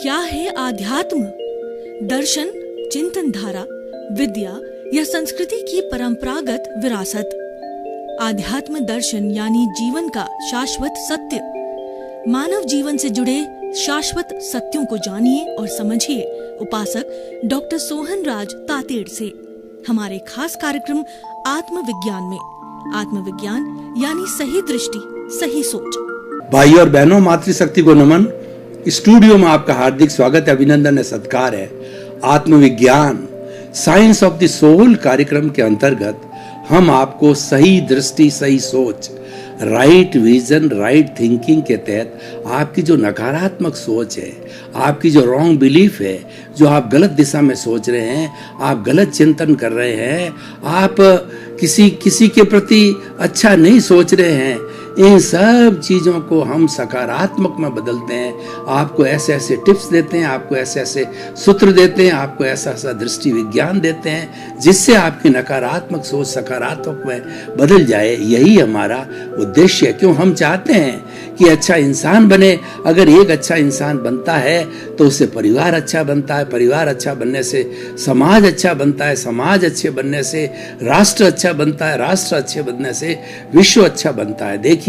क्या है आध्यात्म? दर्शन, चिंतन धारा, विद्या या संस्कृति की परंपरागत विरासत। आध्यात्म दर्शन यानी जीवन का शाश्वत सत्य। मानव जीवन से जुड़े शाश्वत सत्यों को जानिए और समझिए उपासक डॉक्टर सोहन राज तातेड़ से हमारे खास कार्यक्रम आत्मविज्ञान में। आत्मविज्ञान यानी सही दृष्टि, सही सोच। भाई और बहनों, मातृशक्ति को नमन। स्टूडियो में आपका हार्दिक स्वागत है, अभिनंदन है, सत्कार है। आत्मविज्ञान साइंस ऑफ द सोल कार्यक्रम के अंतर्गत हम आपको सही दृष्टि, सही सोच, राइट विजन, राइट थिंकिंग के तहत आपकी जो नकारात्मक सोच है, आपकी जो रॉन्ग बिलीफ है, जो आप गलत दिशा में सोच रहे हैं, आप गलत चिंतन कर रहे हैं, आप किसी के प्रति अच्छा नहीं सोच रहे हैं, इन सब चीज़ों को हम सकारात्मक में बदलते हैं। आपको ऐसे ऐसे टिप्स देते हैं, आपको ऐसे ऐसे सूत्र देते हैं, आपको ऐसा ऐसा दृष्टि विज्ञान देते हैं जिससे आपकी नकारात्मक सोच सकारात्मक में बदल जाए। यही हमारा उद्देश्य है। क्यों हम चाहते हैं कि अच्छा इंसान बने। अगर एक अच्छा इंसान बनता है तो उससे परिवार अच्छा बनता है, परिवार अच्छा बनने से समाज अच्छा बनता है, समाज अच्छे बनने से राष्ट्र अच्छा बनता है, राष्ट्र अच्छे बनने से विश्व अच्छा बनता है। देखिए,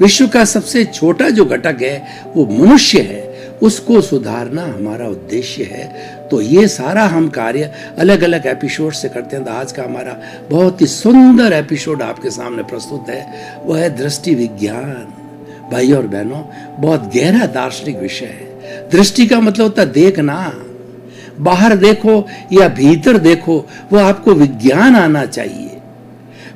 विश्व का सबसे छोटा जो घटक है वो मनुष्य है, उसको सुधारना हमारा उद्देश्य है। तो ये सारा हम कार्य अलग अलग एपिसोड से करते हैं। तो आज का हमारा बहुत ही सुंदर एपिसोड आपके सामने प्रस्तुत है, वह है दृष्टि विज्ञान। भाई और बहनों, बहुत गहरा दार्शनिक विषय है। दृष्टि का मतलब होता है देखना। बाहर देखो या भीतर देखो, वो आपको विज्ञान आना चाहिए।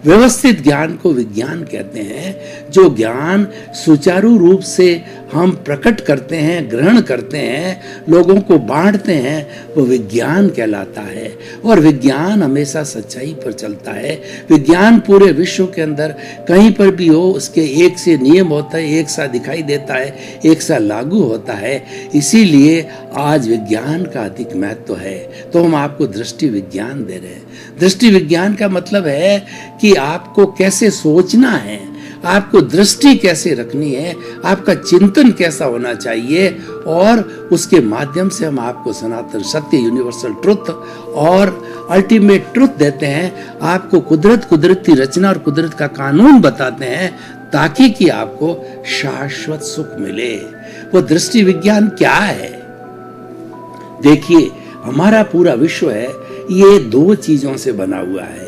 व्यवस्थित ज्ञान को विज्ञान कहते हैं। जो ज्ञान सुचारू रूप से हम प्रकट करते हैं, ग्रहण करते हैं, लोगों को बांटते हैं, वो विज्ञान कहलाता है। और विज्ञान हमेशा सच्चाई पर चलता है। विज्ञान पूरे विश्व के अंदर कहीं पर भी हो, उसके एक से नियम होता है, एक सा दिखाई देता है, एक सा लागू होता है। इसीलिए आज विज्ञान का अधिक महत्व है। तो हम आपको दृष्टि विज्ञान दे रहे हैं। दृष्टि विज्ञान का मतलब है कि आपको कैसे सोचना है, आपको दृष्टि कैसे रखनी है, आपका चिंतन कैसा होना चाहिए, और उसके माध्यम से हम आपको सनातन सत्य, यूनिवर्सल ट्रुथ और अल्टीमेट ट्रुथ देते हैं। आपको कुदरत की रचना और कुदरत का कानून बताते हैं ताकि कि आपको शाश्वत सुख मिले। वो दृष्टि विज्ञान क्या है? देखिए, हमारा पूरा विश्व है, ये दो चीजों से बना हुआ है।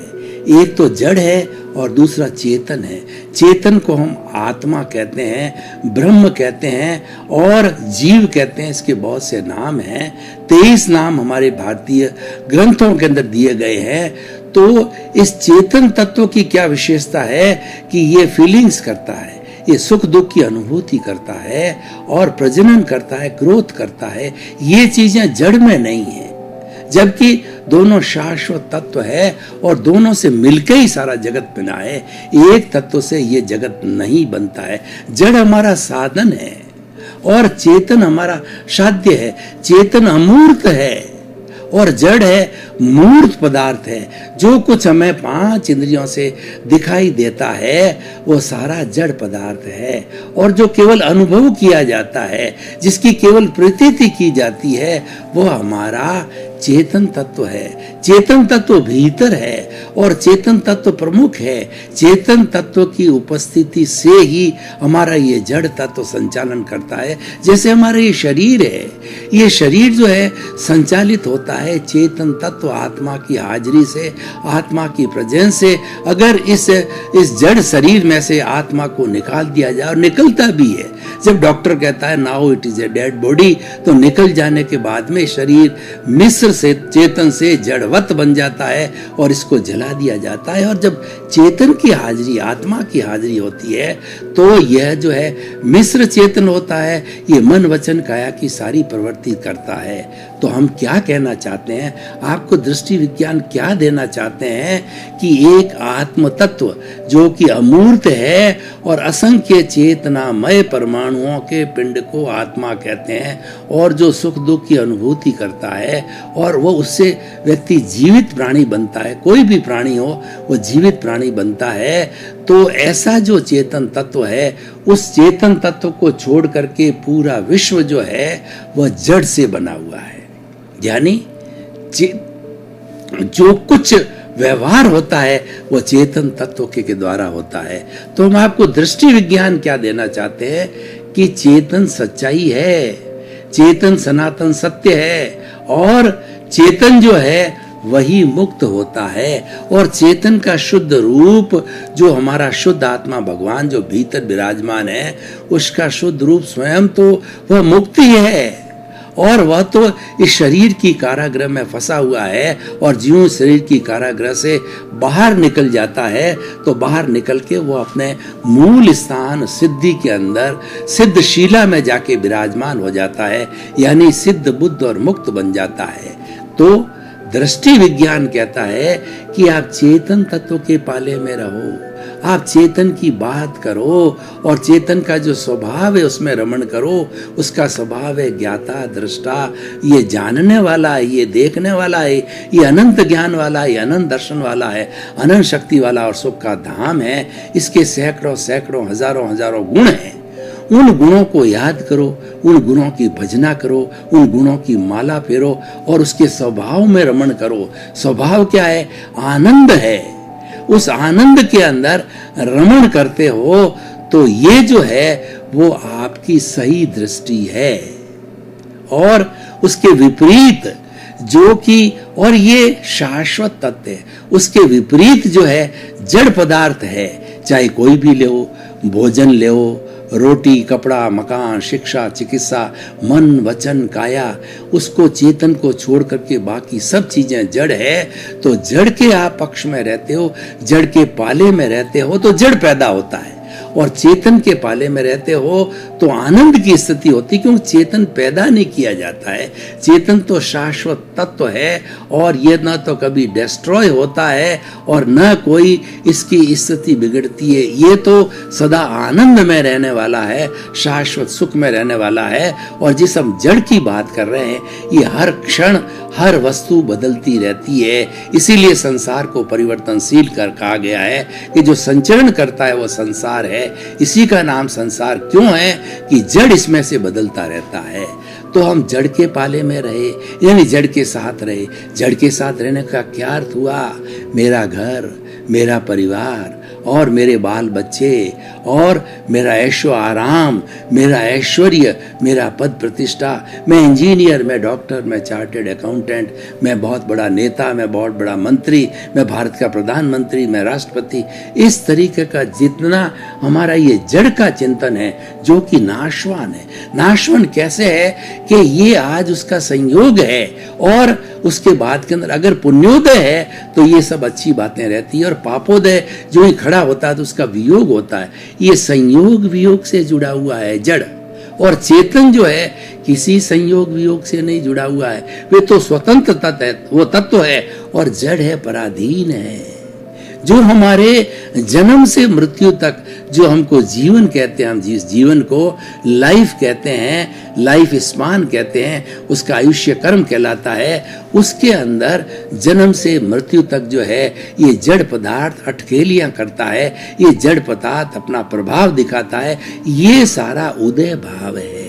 एक तो जड़ है और दूसरा चेतन है। चेतन को हम आत्मा कहते हैं, ब्रह्म कहते हैं और जीव कहते हैं। इसके बहुत से नाम हैं। 23 नाम हमारे भारतीय ग्रंथों के अंदर दिए गए हैं। तो इस चेतन तत्व की क्या विशेषता है कि ये फीलिंग्स करता है, ये सुख दुख की अनुभूति करता है और प्रजनन करता है, ग्रोथ करता है। ये चीजें जड़ में नहीं है, जबकि दोनों शाश्वत तत्व है और दोनों से मिलकर ही सारा जगत बना है। एक तत्व से ये जगत नहीं बनता है। जड़ हमारा साधन है और चेतन हमारा साध्य है। चेतन अमूर्त है और जड़ है मूर्त पदार्थ है। जो कुछ हमें 5 इंद्रियों से दिखाई देता है वो सारा जड़ पदार्थ है। और जो केवल अनुभव किया जाता है, जिसकी केवल प्रतीति की जाती है, वो हमारा चेतन तत्व है। चेतन तत्व भीतर है और चेतन तत्व प्रमुख है। चेतन तत्व की उपस्थिति से ही हमारा ये जड़ तत्व संचालन करता है। जैसे हमारा ये शरीर है, ये शरीर जो है संचालित होता है चेतन तत्व आत्मा की हाजिरी से, आत्मा की प्रेजेंस से। अगर इस जड़ शरीर में से आत्मा को निकाल दिया जाए, और निकलता भी है, जब डॉक्टर कहता है now it is a dead body, तो निकल जाने के बाद में शरीर मिश्र से चेतन से जड़वत बन जाता है और इसको जला दिया जाता है। और जब चेतन की हाजिरी, आत्मा की हाजिरी होती है, तो यह जो है मिश्र चेतन होता है। ये मन वचन काया की सारी प्रवृत्ति करता है। तो हम क्या कहना चाहते हैं, आपको दृष्टि विज्ञान क्या देना चाहते हैं कि एक आत्म तत्व जो कि अमूर्त है और असंख्य चेतनामय परमाणुओं के पिंड को आत्मा कहते हैं, और जो सुख दुख की अनुभूति करता है और वो उससे व्यक्ति जीवित प्राणी बनता है। कोई भी प्राणी हो, वो जीवित प्राणी प्राणी बनता है तो ऐसा जो चेतन तत्व है, उस चेतन तत्व को छोड़ करके पूरा विश्व जो है वह जड़ से बना हुआ है। यानी जो कुछ व्यवहार होता है वो चेतन तत्व के द्वारा होता है। तो हम आपको दृष्टि विज्ञान क्या देना चाहते हैं कि चेतन सच्चाई है, चेतन सनातन सत्य है, और चेतन जो है वही मुक्त होता है। और चेतन का शुद्ध रूप जो हमारा शुद्ध आत्मा भगवान जो भीतर विराजमान है, उसका शुद्ध रूप स्वयं तो वह मुक्ति है, और वह तो इस शरीर की कारागृह में फंसा हुआ है। और ज्यों शरीर की कारागृह से बाहर निकल जाता है तो बाहर निकल के वो अपने मूल स्थान सिद्धि के अंदर सिद्धशीला में जाके विराजमान हो जाता है, यानी सिद्ध बुद्ध और मुक्त बन जाता है। तो दृष्टि विज्ञान कहता है कि आप चेतन तत्व के पाले में रहो, आप चेतन की बात करो, और चेतन का जो स्वभाव है उसमें रमण करो। उसका स्वभाव है ज्ञाता दृष्टा, ये जानने वाला है, ये देखने वाला है, ये अनंत ज्ञान वाला है, ये अनंत दर्शन वाला है, अनंत शक्ति वाला और सुख का धाम है। इसके सैकड़ों सैकड़ों हजारों हजारों गुण हैं। उन गुणों को याद करो, उन गुणों की भजना करो, उन गुणों की माला फेरो और उसके स्वभाव में रमण करो। स्वभाव क्या है? आनंद है। उस आनंद के अंदर रमण करते हो तो ये जो है वो आपकी सही दृष्टि है। और उसके विपरीत जो कि, और ये शाश्वत तत्व है, उसके विपरीत जो है जड़ पदार्थ है, चाहे कोई भी ले, भोजन ले, रोटी कपड़ा मकान शिक्षा चिकित्सा मन वचन काया, उसको चेतन को छोड़ करके बाकी सब चीजें जड़ है। तो जड़ के आप पक्ष में रहते हो, जड़ के पाले में रहते हो तो जड़ पैदा होता है, और चेतन के पाले में रहते हो तो आनंद की स्थिति होती, क्योंकि चेतन पैदा नहीं किया जाता है। चेतन तो शाश्वत तत्व है और ये न तो कभी डिस्ट्रॉय होता है और न कोई इसकी स्थिति बिगड़ती है। ये तो सदा आनंद में रहने वाला है, शाश्वत सुख में रहने वाला है। और जिस हम जड़ की बात कर रहे हैं, ये हर क्षण हर वस्तु बदलती रहती है। इसीलिए संसार को परिवर्तनशील कर कहा गया है कि जो संचरण करता है वो संसार है। इसी का नाम संसार क्यों है कि जड़ इसमें से बदलता रहता है। तो हम जड़ के पाले में रहे, यानी जड़ के साथ रहे। जड़ के साथ रहने का क्या अर्थ हुआ? मेरा घर, मेरा परिवार और मेरे बाल बच्चे और मेरा ऐशो आराम, मेरा ऐश्वर्य, मेरा पद प्रतिष्ठा, मैं इंजीनियर, मैं डॉक्टर, मैं चार्टेड अकाउंटेंट, मैं बहुत बड़ा नेता, मैं बहुत बड़ा मंत्री, मैं भारत का प्रधानमंत्री, मैं राष्ट्रपति। इस तरीके का जितना हमारा ये जड़ का चिंतन है जो कि नाशवान है। नाशवान कैसे है कि ये आज उसका संयोग है, और उसके बाद के अंदर अगर पुण्योदय है तो ये सब अच्छी बातें रहती है, और पापोदय जो ही खड़ा होता है तो उसका वियोग होता है। ये संयोग वियोग से जुड़ा हुआ है जड़, और चेतन जो है किसी संयोग वियोग से नहीं जुड़ा हुआ है। वे तो स्वतंत्र तत्व है, वो तत्व है, और जड़ है पराधीन है। जो हमारे जन्म से मृत्यु तक जो हमको जीवन कहते हैं, हम जिस जीवन को लाइफ कहते हैं, लाइफ स्पान कहते हैं, उसका आयुष्य कर्म कहलाता है। उसके अंदर जन्म से मृत्यु तक जो है ये जड़ पदार्थ अटकेलियां करता है, ये जड़ पदार्थ अपना प्रभाव दिखाता है। ये सारा उदय भाव है,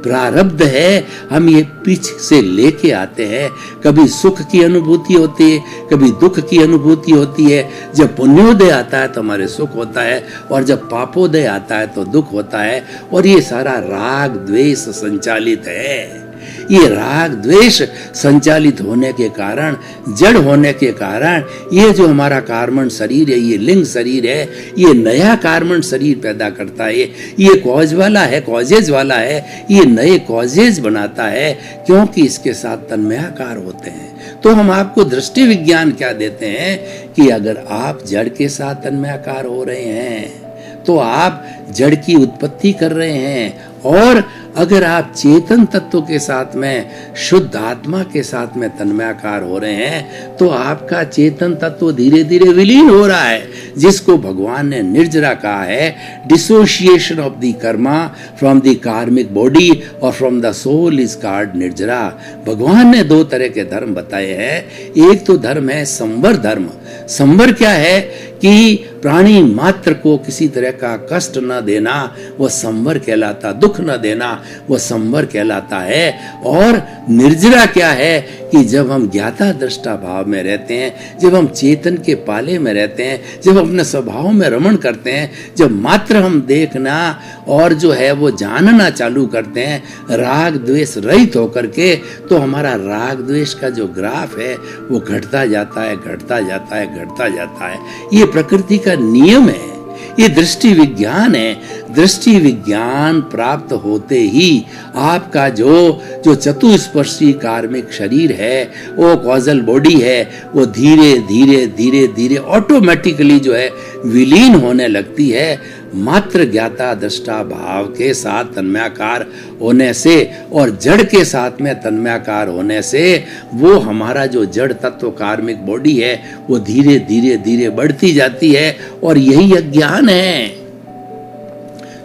प्रारब्ध है। हम ये पीछे से लेके आते हैं। कभी सुख की अनुभूति होती है, कभी दुख की अनुभूति होती है। जब पुण्योदय आता है तो हमारे सुख होता है, और जब पापोदय आता है तो दुख होता है। और ये सारा राग द्वेष संचालित है। ये राग द्वेष संचालित होने के कारण, जड़ होने के कारण, ये जो हमारा कार्बन शरीर है, ये लिंग शरीर है, ये नया कार्बन शरीर पैदा करता है। ये कॉज वाला है, कॉजेज वाला है, ये नए कॉजेज बनाता है, क्योंकि इसके साथ तन्मयाकार होते हैं। तो हम आपको दृष्टि विज्ञान क्या देते हैं कि अगर आप जड़ के साथ तन्मयाकार हो रहे हैं तो आप जड़ की उत्पत्ति कर रहे हैं, और अगर आप चेतन तत्व के साथ में, शुद्ध आत्मा के साथ में तन्मयाकार हो रहे हैं तो आपका चेतन तत्व धीरे धीरे विलीन हो रहा है, जिसको भगवान ने निर्जरा कहा है, dissociation of the karma from the karmic body और from the soul is called nirjara. भगवान ने दो तरह के धर्म बताए हैं। एक तो धर्म है संवर धर्म। संवर क्या है कि प्राणी मात्र को किसी तरह का कष्ट न देना, वह संवर कहलाता, दुख न देना वह संवर कहलाता है। और निर्जरा क्या है कि जब हम ज्ञाता दृष्टा भाव में रहते हैं, जब हम चेतन के पाले में रहते हैं, जब अपने स्वभाव में रमण करते हैं, जब मात्र हम देखना और जो है वो जानना चालू करते हैं राग द्वेष रहित होकर के, तो हमारा राग द्वेष का जो ग्राफ है वो घटता जाता है, घटता जाता है, घटता जाता है। ये प्रकृति का नियम है, ये दृष्टि विज्ञान है। दृष्टि विज्ञान प्राप्त होते ही आपका जो चतुस्पर्शी कार्मिक शरीर है, वो कॉजल बॉडी है, वो धीरे धीरे धीरे धीरे ऑटोमेटिकली जो है विलीन होने लगती है मात्र ज्ञाता दृष्टा भाव के साथ तन्मयाकार होने से और जड़ के साथ में तन्मयाकार होने से। वो हमारा जो जड़ तत्व कार्मिक बॉडी है वो धीरे धीरे धीरे बढ़ती जाती है, और यही अज्ञान है।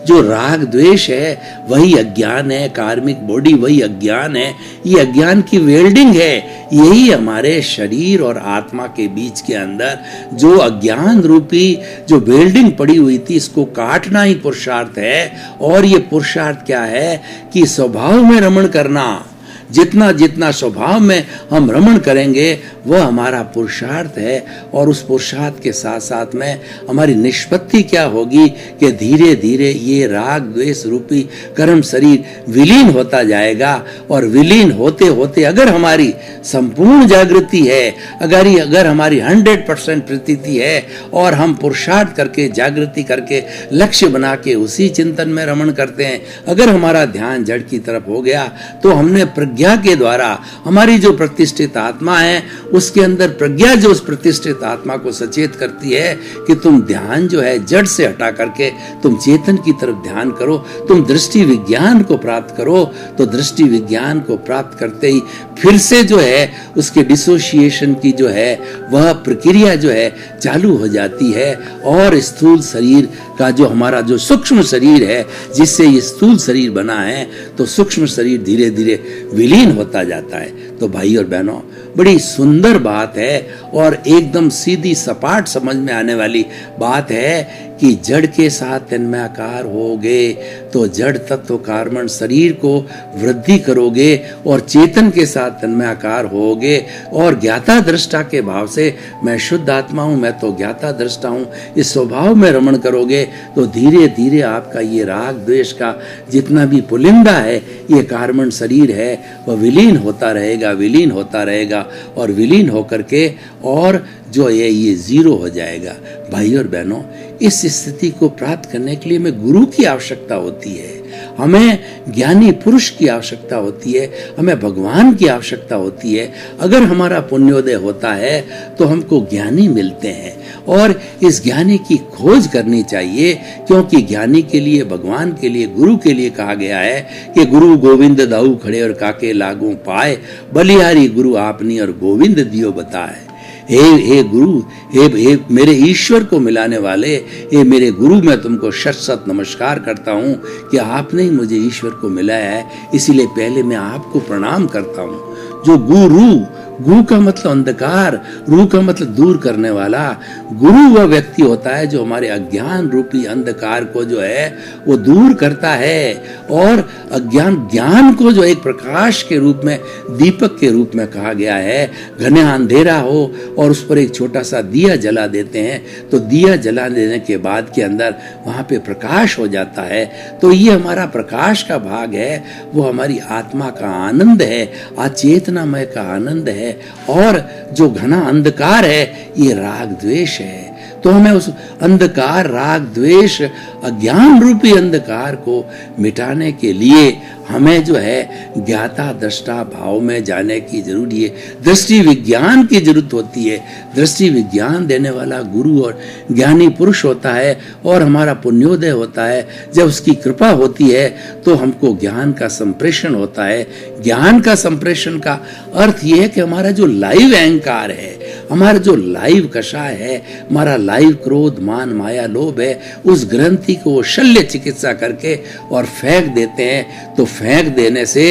जो राग द्वेष है वही अज्ञान है, कार्मिक बॉडी वही अज्ञान है। ये अज्ञान की वेल्डिंग है। यही हमारे शरीर और आत्मा के बीच के अंदर जो अज्ञान रूपी जो वेल्डिंग पड़ी हुई थी, इसको काटना ही पुरुषार्थ है। और ये पुरुषार्थ क्या है कि स्वभाव में रमण करना। जितना जितना स्वभाव में हम रमण करेंगे वह हमारा पुरुषार्थ है। और उस पुरुषार्थ के साथ साथ में हमारी निष्पत्ति क्या होगी कि धीरे धीरे ये राग द्वेष रूपी कर्म शरीर विलीन होता जाएगा। और विलीन होते होते अगर हमारी संपूर्ण जागृति है, अगर हमारी 100% प्रतीति है और हम पुरुषार्थ करके जागृति करके लक्ष्य बना के उसी चिंतन में रमण करते हैं, अगर हमारा ध्यान जड़ की तरफ हो गया तो हमने प्रज्ञा के द्वारा हमारी जो प्रतिष्ठित आत्मा है उसके अंदर प्रज्ञा जो उस प्रतिष्ठित आत्मा को सचेत करती है कि तुम ध्यान जो है जड़ से हटा करके तुम चेतन की तरफ ध्यान करो, तुम दृष्टि विज्ञान को प्राप्त करो। तो दृष्टि विज्ञान को प्राप्त करते ही फिर से जो है उसके डिसोसिएशन की जो है वह प्रक्रिया जो है चालू हो जाती है। और स्थूल शरीर का जो हमारा जो सूक्ष्म शरीर है जिससे ये स्थूल शरीर बना है, तो सूक्ष्म शरीर धीरे धीरे विलीन होता जाता है। तो भाई और बहनों, बड़ी सुंदर बात है और एकदम सीधी सपाट समझ में आने वाली बात है कि जड़ के साथ तन्मयाकार होगे तो जड़ तत्व कार्मण शरीर को वृद्धि करोगे, और चेतन के साथ तन्मयाकार होगे और ज्ञाता दृष्टा के भाव से मैं शुद्ध आत्मा हूं, मैं तो ज्ञाता दृष्टा हूं, इस स्वभाव में रमण करोगे तो धीरे धीरे आपका ये राग द्वेष का जितना भी पुलिंदा है, ये कार्मण शरीर है, वह विलीन होता रहेगा, विलीन होता रहेगा और विलीन होकर के और जो है ये जीरो हो जाएगा। भाई और बहनों, इस स्थिति को प्राप्त करने के लिए हमें गुरु की आवश्यकता होती है, हमें ज्ञानी पुरुष की आवश्यकता होती है, हमें भगवान की आवश्यकता होती है। अगर हमारा पुण्योदय होता है तो हमको ज्ञानी मिलते हैं और इस ज्ञानी की खोज करनी चाहिए, क्योंकि ज्ञानी के लिए, भगवान के लिए, गुरु के लिए कहा गया है कि गुरु गोविंद दाऊ खड़े और काके लागू पाए, बलिहारी गुरु आपनी और गोविंद दियो बताए। हे गुरु, हे मेरे ईश्वर को मिलाने वाले, हे मेरे गुरु, मैं तुमको शत शत नमस्कार करता हूँ कि आपने ही मुझे ईश्वर को मिलाया है, इसीलिए पहले मैं आपको प्रणाम करता हूँ। जो गुरु, गु का मतलब अंधकार, रू का मतलब दूर करने वाला। गुरु वह व्यक्ति होता है जो हमारे अज्ञान रूपी अंधकार को जो है वो दूर करता है और ज्ञान को जो एक प्रकाश के रूप में, दीपक के रूप में कहा गया है। घने अंधेरा हो और उस पर एक छोटा सा दिया जला देते हैं, तो दिया जला देने के बाद के अंदर वहां पे प्रकाश हो जाता है। तो ये हमारा प्रकाश का भाग है, वो हमारी आत्मा का आनंद है, चेतनामय का आनंद है। और जो घना अंधकार है ये राग द्वेष है। तो हमें उस अंधकार, राग द्वेष, अज्ञान रूपी अंधकार को मिटाने के लिए हमें जो है ज्ञाता दृष्टा भाव में जाने की जरूरी है, दृष्टि विज्ञान की जरूरत होती है। दृष्टि विज्ञान देने वाला गुरु और ज्ञानी पुरुष होता है और हमारा पुण्योदय होता है। जब उसकी कृपा होती है तो हमको ज्ञान का संप्रेषण होता है। ज्ञान का संप्रेषण का अर्थ यह है कि हमारा जो लाइव अहंकार है, हमारा जो लाइव कषाय है, हमारा लाइव क्रोध मान माया लोभ है, उस ग्रंथि को शल्य चिकित्सा करके और फेंक देते हैं। तो फेंक देने से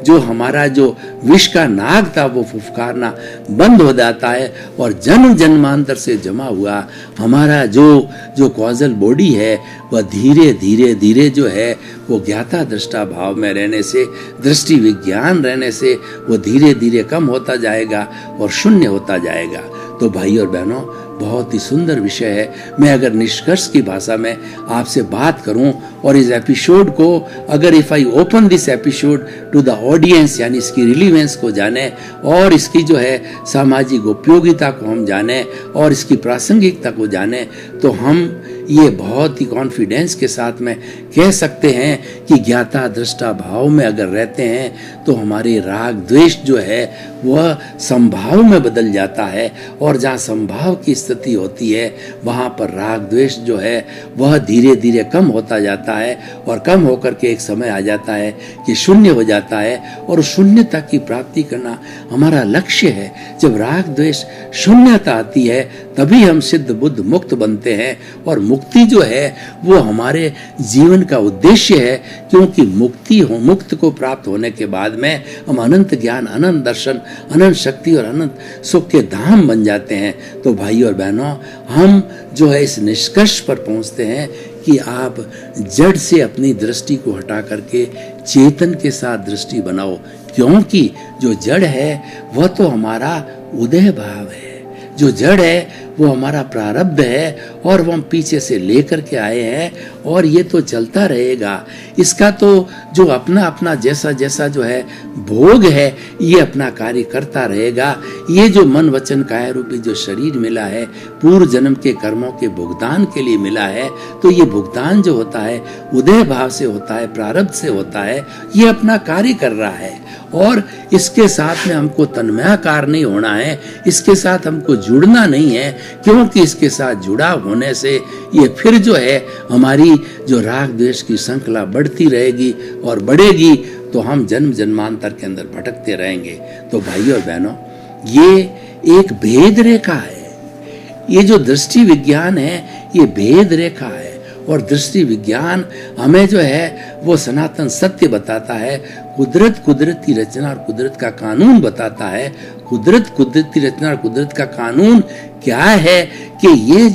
जो हमारा जो विष का नाग था वो फुफकारना बंद हो जाता है और जन्म जन्मांतर से जमा हुआ हमारा जो कॉजल बॉडी है वह धीरे धीरे धीरे जो है वो ज्ञाता दृष्टा भाव में रहने से, दृष्टि विज्ञान रहने से वो धीरे धीरे कम होता जाएगा और शून्य होता जाएगा। तो भाई और बहनों, बहुत ही सुंदर विषय है। मैं अगर निष्कर्ष की भाषा में आपसे बात करूं और इस एपिसोड को अगर if I open this episode to the audience, यानी इसकी रिलीवेंस को जाने और इसकी जो है सामाजिक उपयोगिता को हम जाने और इसकी प्रासंगिकता को जाने, तो हम ये बहुत ही कॉन्फिडेंस के साथ में कह सकते हैं कि ज्ञाता दृष्टा भाव में अगर रहते हैं तो हमारे राग द्वेष जो है वह संभाव में बदल जाता है, और जहाँ संभाव की स्थिति होती है वहाँ पर राग द्वेष जो है वह धीरे धीरे कम होता जाता है और कम होकर के एक समय आ जाता है कि शून्य हो जाता है, और शून्यता की प्राप्ति करना हमारा लक्ष्य है। जब राग द्वेष शून्यता आती है तभी हम सिद्ध बुद्ध मुक्त बनते हैं, और मुक्ति जो है वो हमारे जीवन का उद्देश्य है, क्योंकि मुक्त को प्राप्त होने के बाद में हम अनंत ज्ञान, अनंत दर्शन, अनंत शक्ति और अनंत सुख के धाम बन जाते हैं। तो भाई और बहनों, हम जो है इस निष्कर्ष पर पहुंचते हैं कि आप जड़ से अपनी दृष्टि को हटा करके चेतन के साथ दृष्टि बनाओ, क्योंकि जो जड़ है वह तो हमारा उदय भाव है, जो जड़ है वो हमारा प्रारब्ध है और वो हम पीछे से लेकर के आए हैं, और ये तो चलता रहेगा। इसका तो जो अपना अपना जैसा जैसा जो है भोग है ये अपना कार्य करता रहेगा। ये जो मन वचन काया रूपी जो शरीर मिला है पूर्व जन्म के कर्मों के भुगतान के लिए मिला है, तो ये भुगतान जो होता है उदय भाव से होता है, प्रारब्ध से होता है, ये अपना कार्य कर रहा है। और इसके साथ में हमको तन्मयाकार नहीं होना है, इसके साथ हमको जुड़ना नहीं है, क्योंकि इसके साथ जुड़ा होने से ये फिर जो है हमारी जो राग द्वेष की श्रृंखला बढ़ती रहेगी और बढ़ेगी, तो हम जन्म जन्मांतर के अंदर भटकते रहेंगे। तो भाई और बहनों, ये एक भेद रेखा है। ये जो दृष्टि विज्ञान है ये भेद रेखा है, और दृष्टि विज्ञान हमें जो है वो सनातन सत्य बताता है। कुदरत की रचना और कुदरत का कानून बताता है। कुदरत की रचना और कुदरत का कानून क्या है कि ये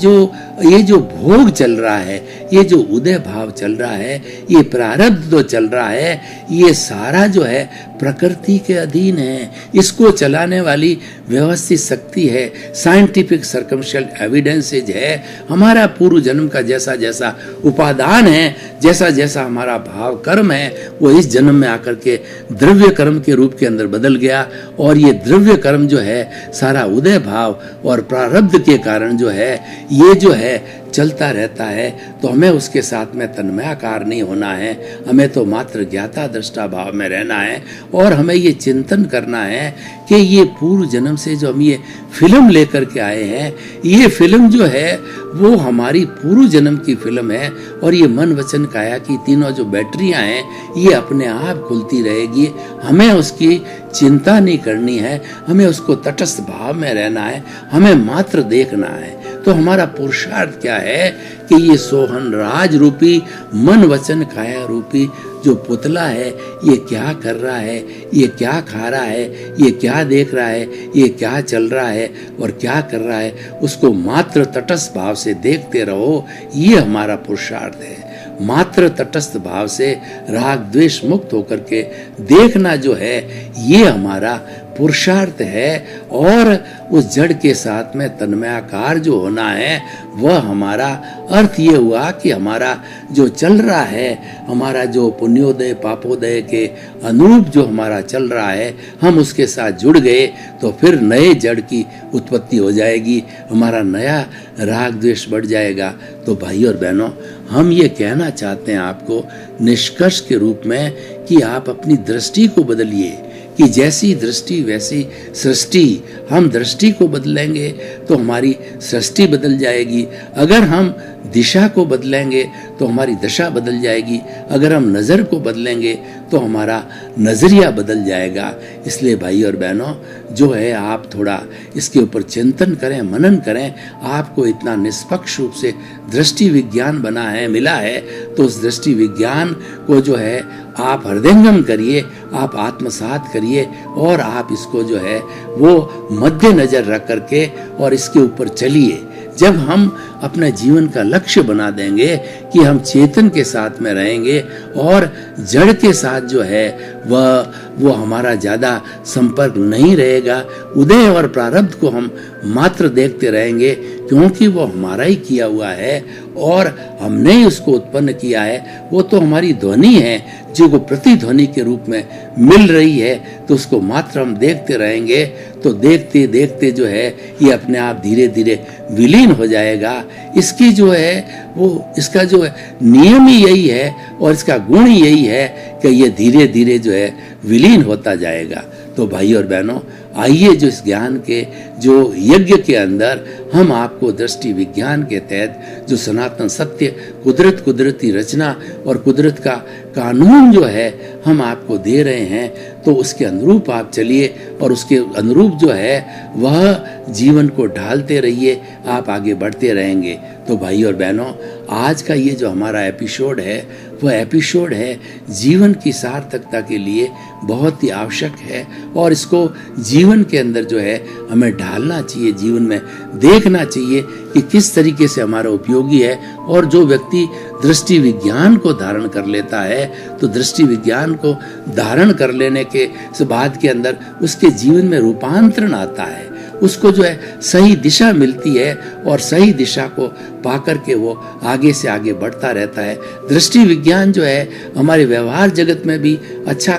जो भोग चल रहा है, ये जो उदय भाव चल रहा है, ये प्रारब्ध जो चल रहा है, ये सारा जो है प्रकृति के अधीन है। इसको चलाने वाली व्यवस्थित शक्ति है, साइंटिफिक सर्कमस्टेंशियल एविडेंसेज है। हमारा पूर्व जन्म का जैसा जैसा उपादान है, जैसा जैसा हमारा भाव कर्म है, वो इस जन्म में आकर के द्रव्य कर्म के रूप के अंदर बदल गया, और ये द्रव्य कर्म जो है सारा उदय भाव और प्रारब्ध के कारण जो है ये जो है चलता रहता है। तो हमें उसके साथ में तन्मयाकार नहीं होना है, हमें तो मात्र ज्ञाता दृष्टा भाव में रहना है, और हमें ये चिंतन करना है कि ये पूर्व जन्म से जो हम ये फिल्म लेकर के आए हैं, ये फिल्म जो है वो हमारी पूर्व जन्म की फिल्म है, और ये मन वचन काया की तीनों जो बैटरियां हैं ये अपने आप खुलती रहेगी। हमें उसकी चिंता नहीं करनी है, हमें उसको तटस्थ भाव में रहना है, हमें मात्र देखना है। तो हमारा पुरुषार्थ क्या है कि ये सोहन राज रूपी मन वचन काया रूपी जो पुतला है ये क्या कर रहा है, ये क्या खा रहा है, ये क्या देख रहा है, ये क्या चल रहा है और क्या कर रहा है, उसको मात्र तटस्थ भाव से देखते रहो। ये हमारा पुरुषार्थ है। मात्र तटस्थ भाव से राग द्वेष मुक्त होकर के देखना जो है ये हमारा पुरुषार्थ है, और उस जड़ के साथ में तन्मयाकार जो होना है वह हमारा अर्थ ये हुआ कि हमारा जो चल रहा है, हमारा जो पुण्योदय पापोदय के अनुरूप जो हमारा चल रहा है, हम उसके साथ जुड़ गए तो फिर नए जड़ की उत्पत्ति हो जाएगी, हमारा नया राग द्वेष बढ़ जाएगा। तो भाई और बहनों, हम ये कहना चाहते हैं आपको निष्कर्ष के रूप में कि आप अपनी दृष्टि को बदलिए, कि जैसी दृष्टि वैसी सृष्टि। हम दृष्टि को बदलेंगे तो हमारी सृष्टि बदल जाएगी। अगर हम दिशा को बदलेंगे तो हमारी दशा बदल जाएगी। अगर हम नज़र को बदलेंगे तो हमारा नज़रिया बदल जाएगा। इसलिए भाई और बहनों, जो है आप थोड़ा इसके ऊपर चिंतन करें, मनन करें। आपको इतना निष्पक्ष रूप से दृष्टि विज्ञान मिला है, तो उस दृष्टि विज्ञान को जो है आप हृदयंगम करिए, आप आत्मसात करिए और आप इसको जो है वो मध्य नजर रख करके और इसके ऊपर चलिए। जब हम अपने जीवन का लक्ष्य बना देंगे कि हम चेतन के साथ में रहेंगे और जड़ के साथ जो है वो हमारा ज़्यादा संपर्क नहीं रहेगा, उदय और प्रारब्ध को हम मात्र देखते रहेंगे, क्योंकि वो हमारा ही किया हुआ है और हमने ही उसको उत्पन्न किया है। वो तो हमारी ध्वनि है जो को प्रतिध्वनि के रूप में मिल रही है, तो उसको मात्र हम देखते रहेंगे। तो देखते देखते जो है ये अपने आप धीरे धीरे विलीन हो जाएगा। इसकी जो है वो इसका जो है नियम ही यही है और इसका गुण ही यही है कि ये धीरे धीरे जो है विलीन होता जाएगा। तो भाई और बहनों, आइए जो इस ज्ञान के जो यज्ञ के अंदर हम आपको दृष्टि विज्ञान के तहत जो सनातन सत्य, कुदरत, कुदरती रचना और कुदरत का कानून जो है हम आपको दे रहे हैं, तो उसके अनुरूप आप चलिए और उसके अनुरूप जो है वह जीवन को ढालते रहिए, आप आगे बढ़ते रहेंगे। तो भाई और बहनों, आज का ये जो हमारा एपिसोड है वह एपिसोड है जीवन की सार्थकता के लिए बहुत ही आवश्यक है और इसको जीवन के अंदर जो है हमें ढालना चाहिए, जीवन में देखना चाहिए कि किस तरीके से हमारा उपयोगी है। और जो व्यक्ति दृष्टि विज्ञान को धारण कर लेता है, तो दृष्टि विज्ञान को धारण कर लेने के बाद के अंदर उसके जीवन में रूपांतरण आता है, उसको जो है सही दिशा मिलती है और सही दिशा को पाकर के वो आगे से आगे बढ़ता रहता है। दृष्टि विज्ञान जो है हमारे व्यवहार जगत में भी अच्छा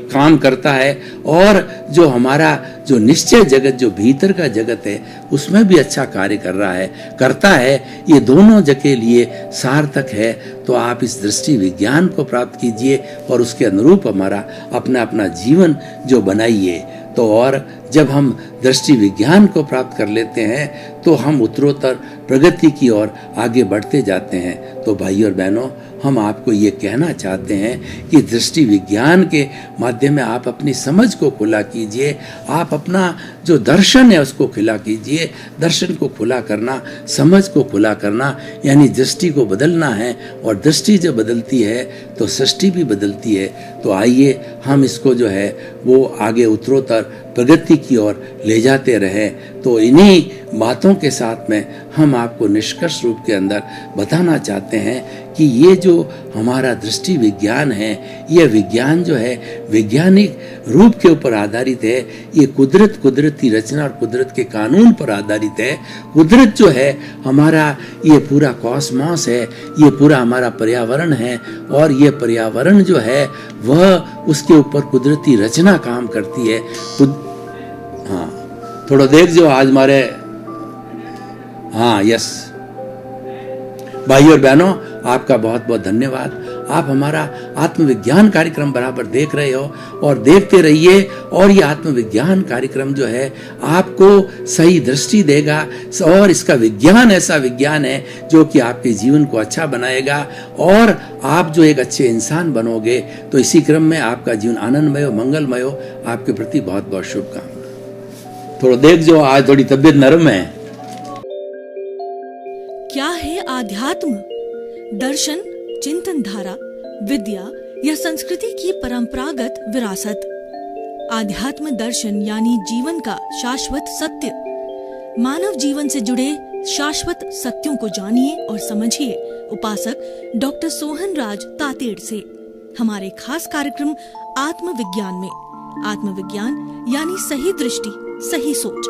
काम करता है और जो हमारा जो निश्चय जगत, जो भीतर का जगत है, उसमें भी अच्छा कार्य करता है। ये दोनों जगह के लिए सार्थक है। तो आप इस दृष्टि विज्ञान को प्राप्त कीजिए और उसके अनुरूप हमारा अपना जीवन जो बनाइए। तो और जब हम दृष्टि विज्ञान को प्राप्त कर लेते हैं तो हम उत्तरोत्तर प्रगति की ओर आगे बढ़ते जाते हैं। तो भाई और बहनों, हम आपको ये कहना चाहते हैं कि दृष्टि विज्ञान के माध्यम में आप अपनी समझ को खुला कीजिए, आप अपना जो दर्शन है उसको खुला कीजिए। दर्शन को खुला करना, समझ को खुला करना, यानी दृष्टि को बदलना है और दृष्टि जब बदलती है तो सृष्टि भी बदलती है। तो आइए हम इसको जो है वो आगे उत्तरोत्तर प्रगति की ओर ले जाते रहें। तो इन्हीं बातों के साथ में हम आपको निष्कर्ष रूप के अंदर बताना चाहते हैं कि ये जो हमारा दृष्टि विज्ञान है, यह विज्ञान जो है वैज्ञानिक रूप के ऊपर आधारित है। ये कुदरत, कुदरती रचना और कुदरत के कानून पर आधारित है। कुदरत जो है हमारा ये पूरा कॉस्मॉस है, ये पूरा हमारा पर्यावरण है और ये पर्यावरण जो है वह उसके ऊपर कुदरती रचना काम करती है। हाँ, थोड़ा देख जो आज हमारे, हाँ यस भाई और बहनों, आपका बहुत बहुत धन्यवाद। आप हमारा आत्मविज्ञान कार्यक्रम बराबर देख रहे हो और देखते रहिए। और ये आत्मविज्ञान कार्यक्रम जो है आपको सही दृष्टि देगा और इसका विज्ञान ऐसा विज्ञान है जो कि आपके जीवन को अच्छा बनाएगा और आप जो एक अच्छे इंसान बनोगे। तो इसी क्रम में आपका जीवन आनंदमय हो, मंगलमय हो। आपके प्रति बहुत बहुत शुभकामनाएं। थोड़ा देख जो आज थोड़ी तबीयत नरम है। क्या है आध्यात्म? दर्शन, चिंतन धारा, विद्या या संस्कृति की परंपरागत विरासत। आध्यात्म दर्शन यानी जीवन का शाश्वत सत्य। मानव जीवन से जुड़े शाश्वत सत्यों को जानिए और समझिए उपासक डॉक्टर सोहन राज तातेड़ से हमारे खास कार्यक्रम आत्मविज्ञान में। आत्मविज्ञान यानी सही दृष्टि, सही सोच।